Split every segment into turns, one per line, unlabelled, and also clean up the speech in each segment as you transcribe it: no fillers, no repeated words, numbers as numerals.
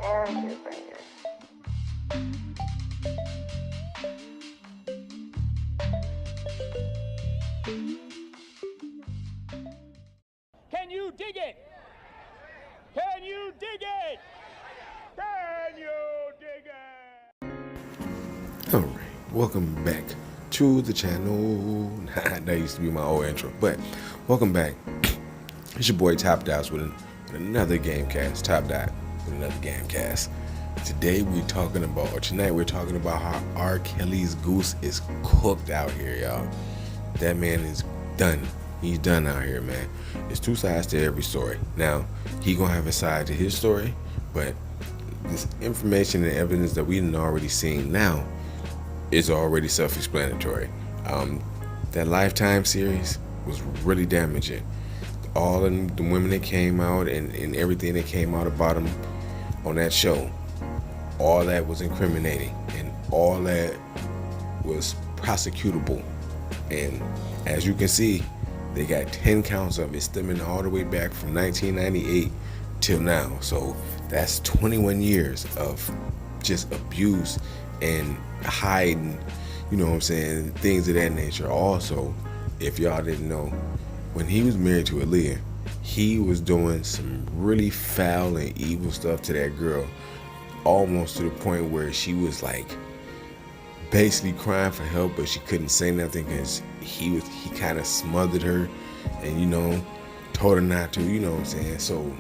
and his fingers.
Can you dig it? Can you dig it? Can you dig it?
Alright, welcome back to the channel. That used to be my old intro, but welcome back. It's your boy Top Dots with another GameCast. Top Dot with another GameCast. Tonight we're talking about how R. Kelly's Goose is cooked out here, y'all. That man is done. He's done out here, man. There's two sides to every story. Now, he gonna have a side to his story, but this information and evidence that we've already seen now is already self-explanatory. That Lifetime series was really damaging. All of the women that came out and everything that came out about him on that show, all that was incriminating and all that was prosecutable. And as you can see, they got 10 counts of it stemming all the way back from 1998 till now. So that's 21 years of just abuse and hiding, you know what I'm saying, things of that nature. Also, if y'all didn't know, when he was married to Aaliyah, he was doing some really foul and evil stuff to that girl, almost to the point where she was like basically crying for help, but she couldn't say nothing because he kind of smothered her and, you know, told her not to, you know what I'm saying. So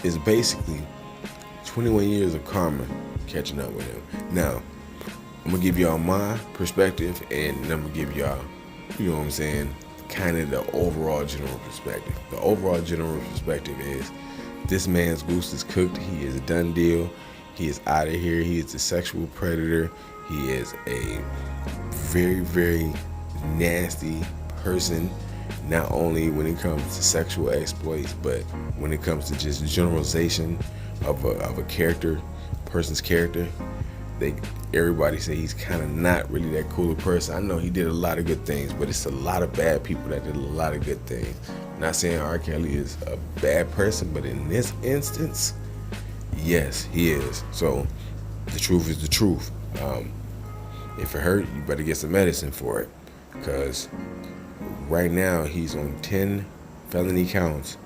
it's basically 21 years of karma catching up with him. Now, I'm gonna give y'all my perspective, and I'm gonna give y'all, you know what I'm saying, kind of the overall general perspective. The overall general perspective is this man's goose is cooked. He is a done deal. He is out of here. He is a sexual predator. He is a very, very nasty person, not only when it comes to sexual exploits, but when it comes to just generalization of a character, person's character. Everybody say he's kind of not really that cool a person. I know he did a lot of good things, but it's a lot of bad people that did a lot of good things. I'm not saying R. Kelly is a bad person, but in this instance, yes, he is. So the truth is the truth. If it hurt, you better get some medicine for it, because right now he's on 10 felony counts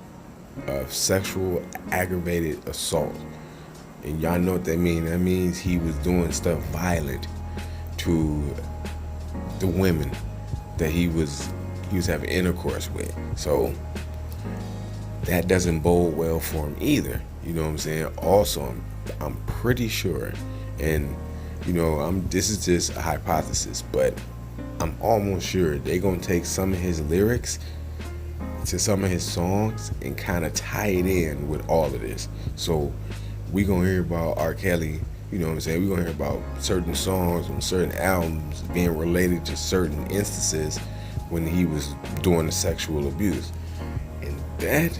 of sexual aggravated assault. And y'all know what that means. That means he was doing stuff violent to the women that he was having intercourse with. So that doesn't bode well for him either. You know what I'm saying? Also, I'm pretty sure, and you know, this is just a hypothesis, but I'm almost sure they're gonna take some of his lyrics to some of his songs and kind of tie it in with all of this. So we gonna hear about R. Kelly, you know what I'm saying? We gonna hear about certain songs on certain albums being related to certain instances when he was doing the sexual abuse. And that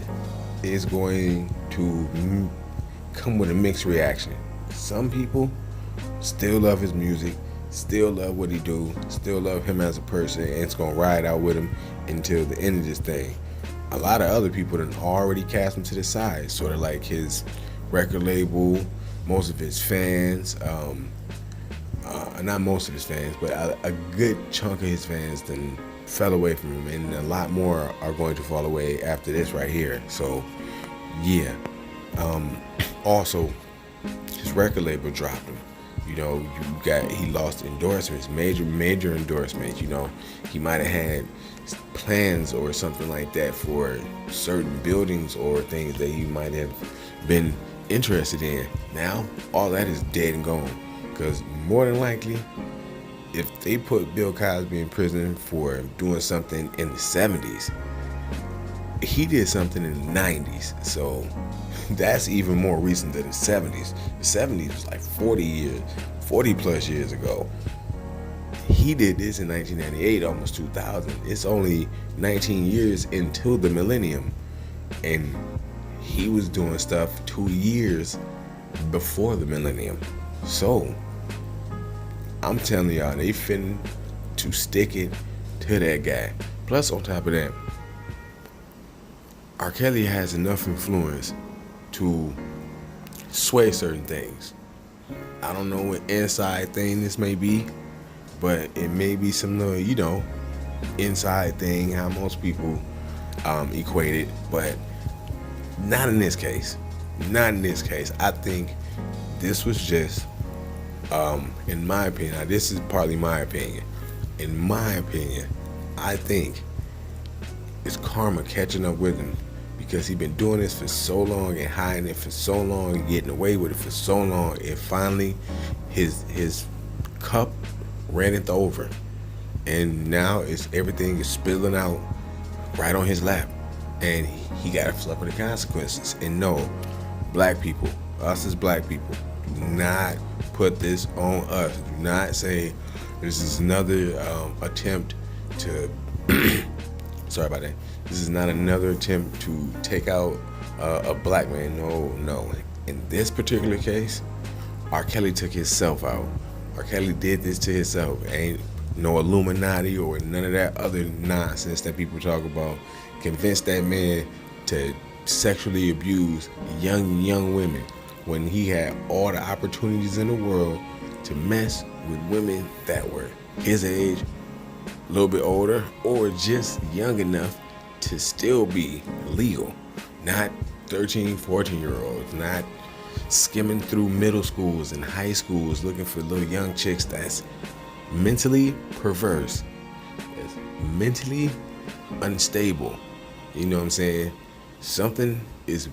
is going to come with a mixed reaction. Some people still love his music, still love what he do, still love him as a person, and it's gonna ride out with him until the end of this thing. A lot of other people done already cast him to the side, sort of like his record label, most of his fans, not most of his fans, but a good chunk of his fans then fell away from him, and a lot more are going to fall away after this right here. So yeah. Also, his record label dropped him. You know, he lost endorsements, major endorsements. You know, he might have had plans or something like that for certain buildings or things that he might have been interested in. Now, all that is dead and gone, because more than likely, if they put Bill Cosby in prison for doing something in the 70s, he did something in the 90s. So that's even more recent than the 70s. The 70s was like 40 plus years ago. He did this in 1998, almost 2000. It's only 19 years into the millennium, and he was doing stuff 2 years before the millennium. So I'm telling y'all, they finna to stick it to that guy. Plus, on top of that, R. Kelly has enough influence to sway certain things. I don't know what inside thing this may be, but it may be some, inside thing how most people equate it, but not in this case. Not in this case. I think this was just, in my opinion, now this is partly my opinion. In my opinion, I think it's karma catching up with him because he's been doing this for so long and hiding it for so long and getting away with it for so long. And finally, his cup runneth over, and now everything is spilling out right on his lap, and he got to suffer the consequences. And no, black people, us as black people, do not put this on us. Do not say this is another attempt to sorry about that. This is not another attempt to take out a black man. No. In this particular case, R. Kelly took himself out. R. Kelly did this to himself. Ain't no Illuminati or none of that other nonsense that people talk about. Convinced that man to sexually abuse young women when he had all the opportunities in the world to mess with women that were his age, a little bit older, or just young enough to still be legal. Not 13, 14-year-olds, not skimming through middle schools and high schools looking for little young chicks that's mentally perverse, that's mentally unstable. You know what I'm saying? Something is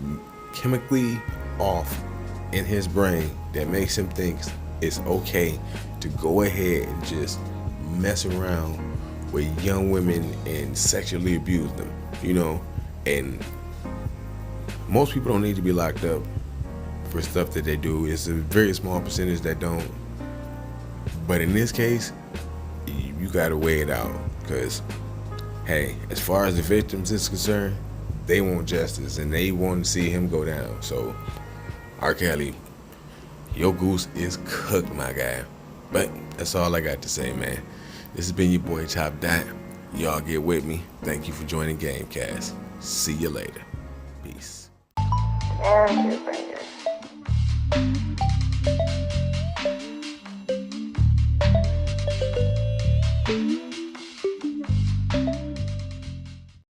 chemically off in his brain that makes him think it's okay to go ahead and just mess around with young women and sexually abuse them, and most people don't need to be locked up for stuff that they do. It's a very small percentage that don't, but in this case, you gotta weigh it out, because hey, as far as the victims is concerned, they want justice and they want to see him go down. So R. Kelly, your goose is cooked, my guy. But that's all I got to say, man. This has been your boy Top Dot. Y'all get with me. Thank you for joining GameCast. See you later. Peace.